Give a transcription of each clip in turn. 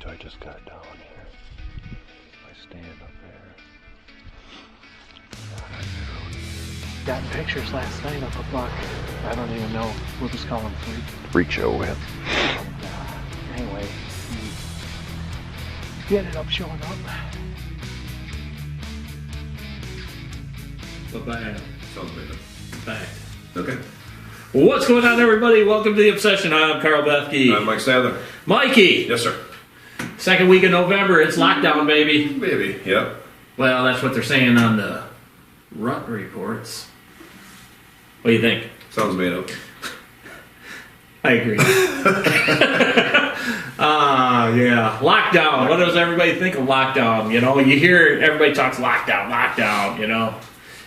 I just got down here. I stand up there. Got pictures last night of a buck. I don't even know. We'll just call him Freak. Freak show with. Anyway, he ended up showing up. Bye-bye. Sounds good. Back. Okay. Well, what's going on, everybody? Welcome to The Obsession. I'm Carl Bethke. I'm Mike Sadler. Mikey! Yes, sir. Second week of November. It's lockdown, baby. Baby. Yep. Well, that's what they're saying on the rut reports. What do you think? Sounds made up. I agree. Yeah. Lockdown. What does everybody think of lockdown? You know, you hear everybody talks lockdown, you know.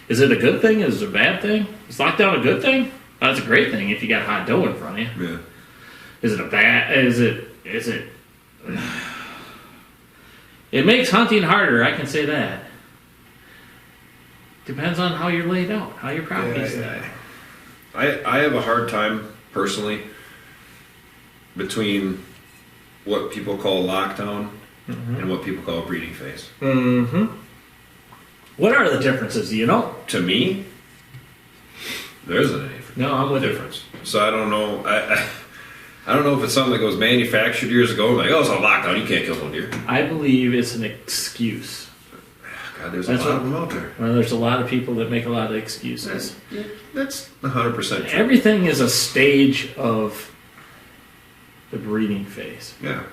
Is it a good thing? Is it a bad thing? Is lockdown a good thing? That's a great thing if you got hot dough in front of you. Yeah. Is it a bad... Is it... It makes hunting harder, I can say that. Depends on how you're laid out, how your property's laid out. I have a hard time, personally, between what people call lockdown and what people call a breeding phase. Mm-hmm. What are the differences, do you know? To me, there isn't any No, I'm with difference. So I don't know. I don't know if it's something that was manufactured years ago. Like, oh, it's a lockdown. You can't kill no deer. I believe it's an excuse. God, there's a lot of them out there. Well, there's a lot of people that make a lot of excuses. That's 100% true. Everything is a stage of the breeding phase. Yeah.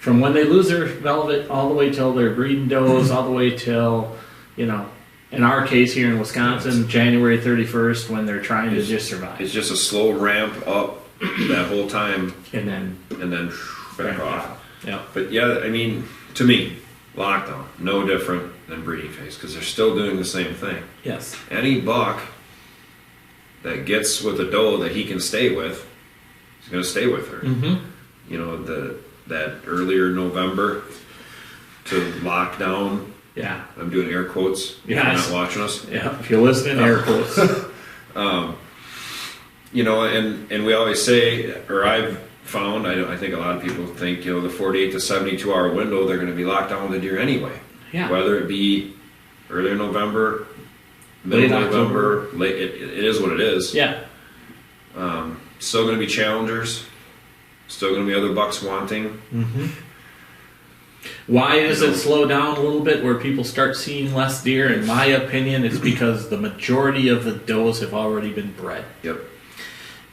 From when they lose their velvet all the way till they're breeding does, all the way till, you know, in our case here in Wisconsin, January 31st, when they're trying to just survive. It's just a slow ramp up that whole time, And then back off. Yeah. But yeah, I mean, to me, lockdown, no different than breeding phase because they're still doing the same thing. Yes. Any buck that gets with a doe that he can stay with, he's going to stay with her. Mm-hmm. You know, that earlier November to lockdown. Yeah. I'm doing air quotes. If Yes. you're not watching us. Yeah. If you're listening, air quotes. You know, and we always say, or I've found, I think a lot of people think, you know, the 48 to 72 hour window, they're going to be locked down with the deer anyway. Yeah. Whether it be early November, middle Late November, late, it is what it is. Yeah. Still going to be challengers. Still going to be other bucks wanting. Mm-hmm. Why does it slow down a little bit where people start seeing less deer? In my opinion, it's because the majority of the does have already been bred. Yep.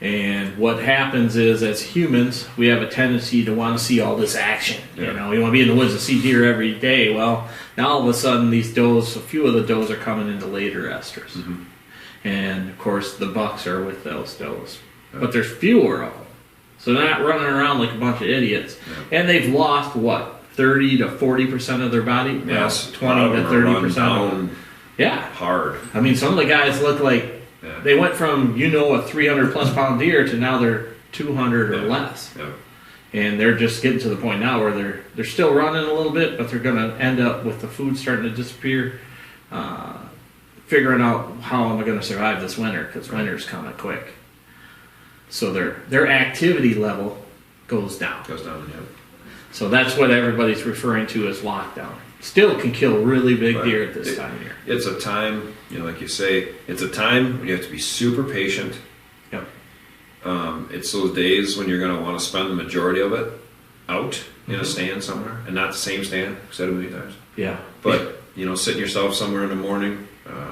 And what happens is, as humans, we have a tendency to want to see all this action. Yeah. You know, we want to be in the woods and see deer every day. Well, now all of a sudden, these does, a few of the does are coming into later estrus. Mm-hmm. And, of course, the bucks are with those does. Yeah. But there's fewer of them. So they're not running around like a bunch of idiots. Yeah. And they've lost, what, 30 to 40% of their body? Yes. 20 to 30%. Yeah. Hard. I mean, some of the guys look like they went from, you know, a 300 plus pound deer to now they're 200 or less. Yeah. And they're just getting to the point now where they're still running a little bit, but they're going to end up with the food starting to disappear, figuring out how am I going to survive this winter, because winter's coming quick. So their activity level goes down. Goes down, yeah. So that's what everybody's referring to as lockdown. Still can kill really big deer at this time of year. It's a time, you know, like you say, it's a time when you have to be super patient. Yep. It's those days when you're going to want to spend the majority of it out in a stand somewhere, and not the same stand. I've said it many times. Yeah. But, you know, sitting yourself somewhere in the morning,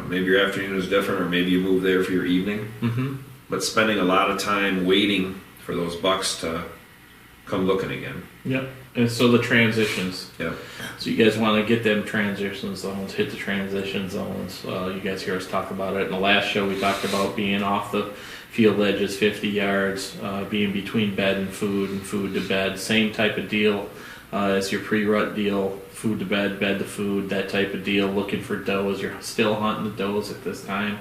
maybe your afternoon is different, or maybe you move there for your evening. Mm-hmm. But spending a lot of time waiting for those bucks to come looking again. Yep. And so the transitions. Yep. So you guys want to get them transition zones, hit the transition zones. You guys hear us talk about it. In the last show, we talked about being off the field edges 50 yards, being between bed and food to bed. Same type of deal as your pre-rut deal, food to bed, bed to food, that type of deal. Looking for does. You're still hunting the does at this time.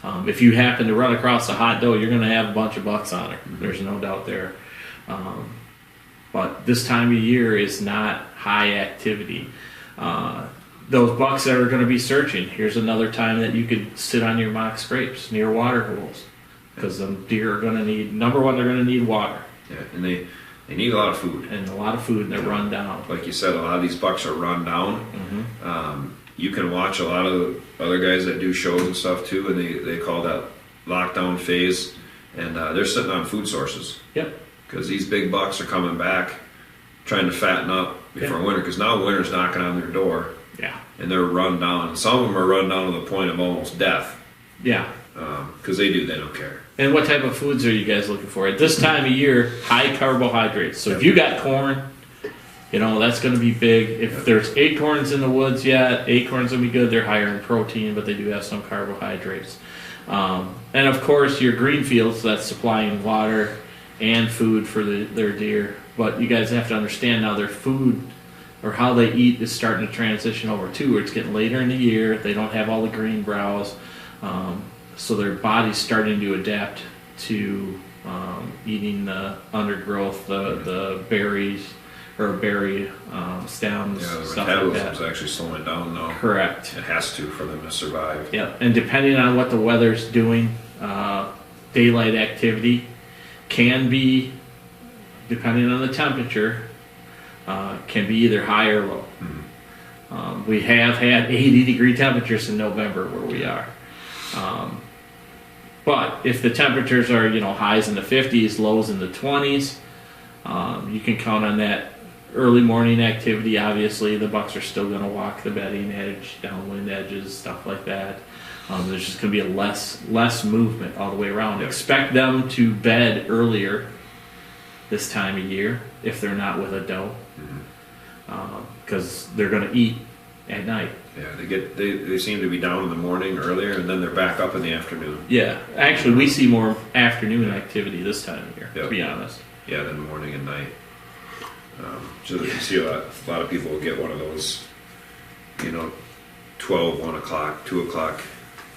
If you happen to run across a hot doe, you're going to have a bunch of bucks on her. There's no doubt there. But this time of year is not high activity. Those bucks that are going to be searching, here's another time that you could sit on your mock scrapes near water holes, because the deer are going to need, number one, they're going to need water. Yeah, and they They need a lot of food. And a lot of food, and they're run down. Like you said, a lot of these bucks are run down. You can watch a lot of the other guys that do shows and stuff too, and they call that lockdown phase, and they're sitting on food sources. Yep. Because these big bucks are coming back, trying to fatten up before winter. Because now winter's knocking on their door. Yeah. And they're run down. Some of them are run down to the point of almost death. Yeah. Because they don't care. And what type of foods are you guys looking for? At this time of year, high carbohydrates. So if you got corn, that's going to be big. If there's acorns in the woods yet, acorns will be good. They're higher in protein, but they do have some carbohydrates. And of course, your green fields, that's supplying water and food for their deer. But you guys have to understand now their food or how they eat is starting to transition over too, where it's getting later in the year. They don't have all the green browse. So their body's starting to adapt to eating the undergrowth, the berries or berry stems, Yeah, the stuff like that. metabolism's actually slowing down now. Correct. It has to for them to survive. Yeah, and depending on what the weather's doing, daylight activity can be, depending on the temperature, can be either high or low. We have had 80-degree temperatures in November where we are. But if the temperatures are, highs in the 50s, lows in the 20s, you can count on that early morning activity. Obviously, the bucks are still going to walk the bedding edge, downwind edges, stuff like that. There's just going to be a less movement all the way around. Expect them to bed earlier this time of year if they're not with a doe, because they're going to eat at night. Yeah, they seem to be down in the morning earlier, and then they're back up in the afternoon. Yeah, actually, we see more afternoon activity this time of year, to be honest. Yeah, than morning and night. So you see a lot of people will get one of those, 12, 1 o'clock, 2 o'clock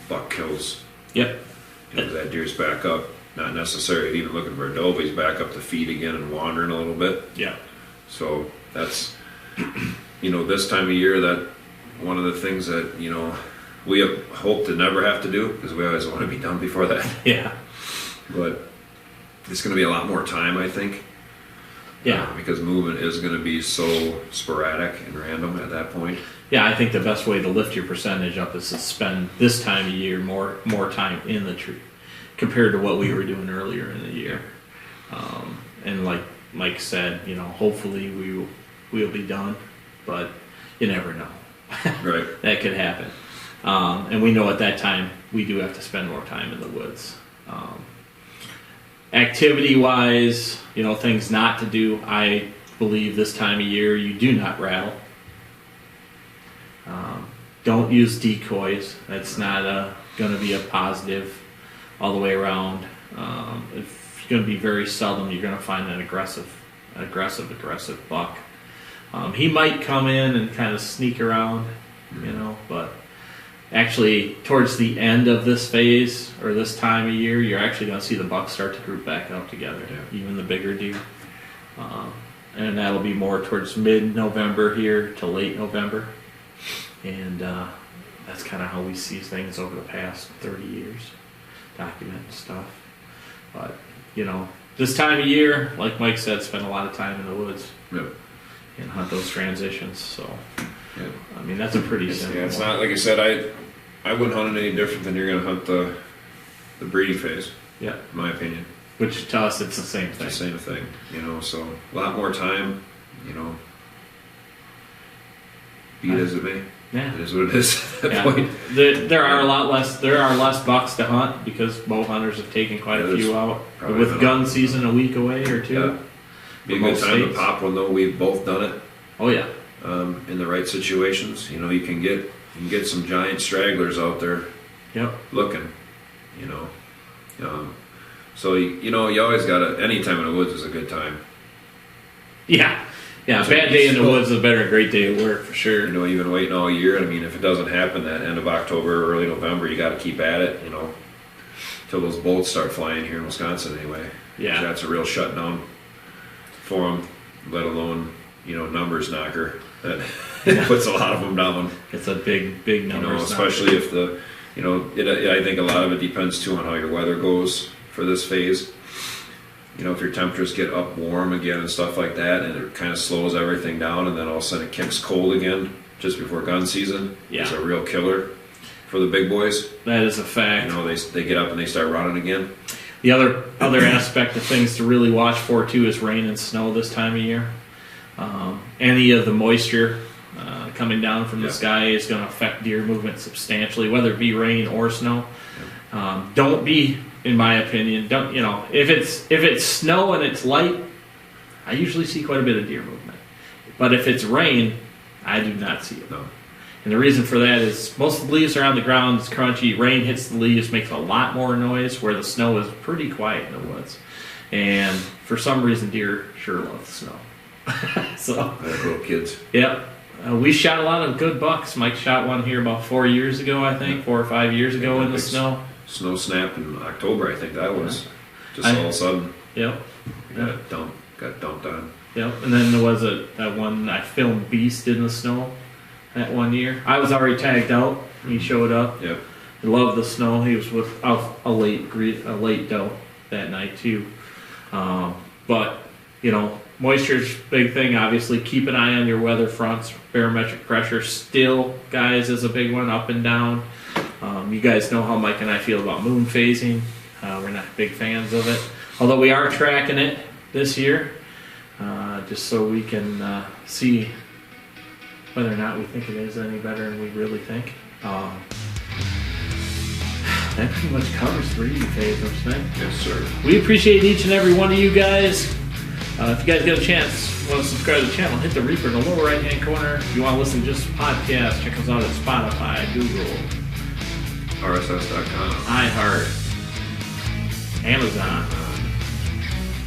buck kills. Yep. That deer's back up, not necessarily even looking for a doe, but he's back up to feed again and wandering a little bit. Yeah. So that's, this time of year, that one of the things that, we hope to never have to do, because we always want to be done before that. Yeah. But it's going to be a lot more time, I think. Yeah. Because movement is going to be so sporadic and random at that point. Yeah, I think the best way to lift your percentage up is to spend this time of year more time in the tree compared to what we were doing earlier in the year. And like Mike said, hopefully we'll be done, but you never know. Right. That could happen. And we know at that time we do have to spend more time in the woods. Activity-wise, things not to do, I believe this time of year you do not rattle. Don't use decoys. That's not going to be a positive all the way around. It's going to be very seldom you're going to find an aggressive buck. He might come in and kind of sneak around, but actually towards the end of this phase or this time of year, you're actually going to see the bucks start to group back up together, even the bigger deer. And that'll be more towards mid-November here to late November. And that's kind of how we see things over the past 30 years, document stuff. But, this time of year, like Mike said, spend a lot of time in the woods. Yep. And hunt those transitions. So, yeah. I mean, that's a pretty simple it's not, like I said, I wouldn't hunt it any different than you're going to hunt the breeding phase. Yeah. In my opinion. Which to us, it's the same thing. It's the same thing, so a lot more time, be it as it may. Yeah. It is what it is at that point. There are less bucks to hunt because bow hunters have taken quite a few out. With gun season a week away or two. Yeah. Be a good time to pop one though. We've both done it. Oh yeah. In the right situations, you can get some giant stragglers out there. Yep. Looking, so you always gotta. Any time in the woods is a good time. Yeah. Yeah, a bad day in the woods is a great day at work for sure. Even waiting all year. I mean, if it doesn't happen that end of October, early November, you got to keep at it. Till those bolts start flying here in Wisconsin anyway. Yeah, that's a real shutdown for them. Let alone numbers knocker that puts a lot of them down. It's a big number. Especially if the I think a lot of it depends too on how your weather goes for this phase. you know, if your temperatures get up warm again and stuff like that, and it kind of slows everything down, and then all of a sudden it kicks cold again just before gun season, it's a real killer for the big boys. That is a fact. You know, they get up and they start running again. The other aspect of things to really watch for too is rain and snow this time of year. Any of the moisture coming down from the sky is going to affect deer movement substantially, whether it be rain or snow. Don't be, in my opinion, if it's snow and it's light, I usually see quite a bit of deer movement. But if it's rain, I do not see it. No. And the reason for that is most of the leaves are on the ground, it's crunchy, rain hits the leaves, makes a lot more noise, where the snow is pretty quiet in the woods. And for some reason, deer sure love the snow. So, Like little kids. Yep. We shot a lot of good bucks. Mike shot one here about 4 years ago, I think, 4 or 5 years ago in the snow. Snow snap in October, I think that was. Just all of a sudden. Yep. Got dumped on. Yep. And then there was that one I filmed Beast in the snow that one year. I was already tagged out. He showed up. Yep. He loved the snow. He was with a late doe that night too. But moisture's a big thing. Obviously, keep an eye on your weather fronts. Barometric pressure still, guys, is a big one, up and down. You guys know how Mike and I feel about moon phasing. We're not big fans of it, although we are tracking it this year, just so we can see whether or not we think it is any better than we really think. That pretty much covers 3D phase, don't you think? Yes, sir. We appreciate each and every one of you guys. If you guys get a chance, want to subscribe to the channel, hit the Reaper in the lower right-hand corner. If you want to listen to just podcasts, check us out at Spotify, Google, RSS.com. iHeart, Amazon.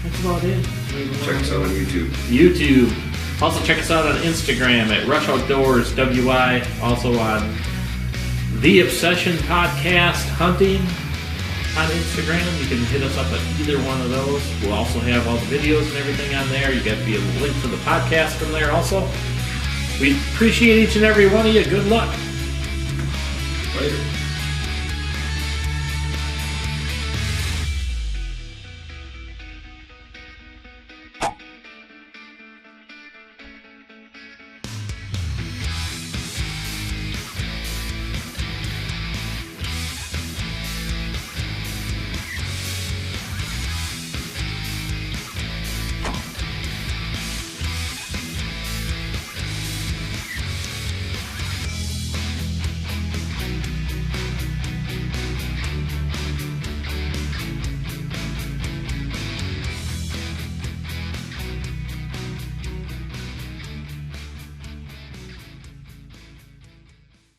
That's about it. Check us out on YouTube. Also check us out on Instagram at Rush Outdoors WI. Also on The Obsession Podcast Hunting on Instagram. You can hit us up at either one of those. We'll also have all the videos and everything on there. You got to be a link to the podcast from there also. We appreciate each and every one of you. Good luck. Later.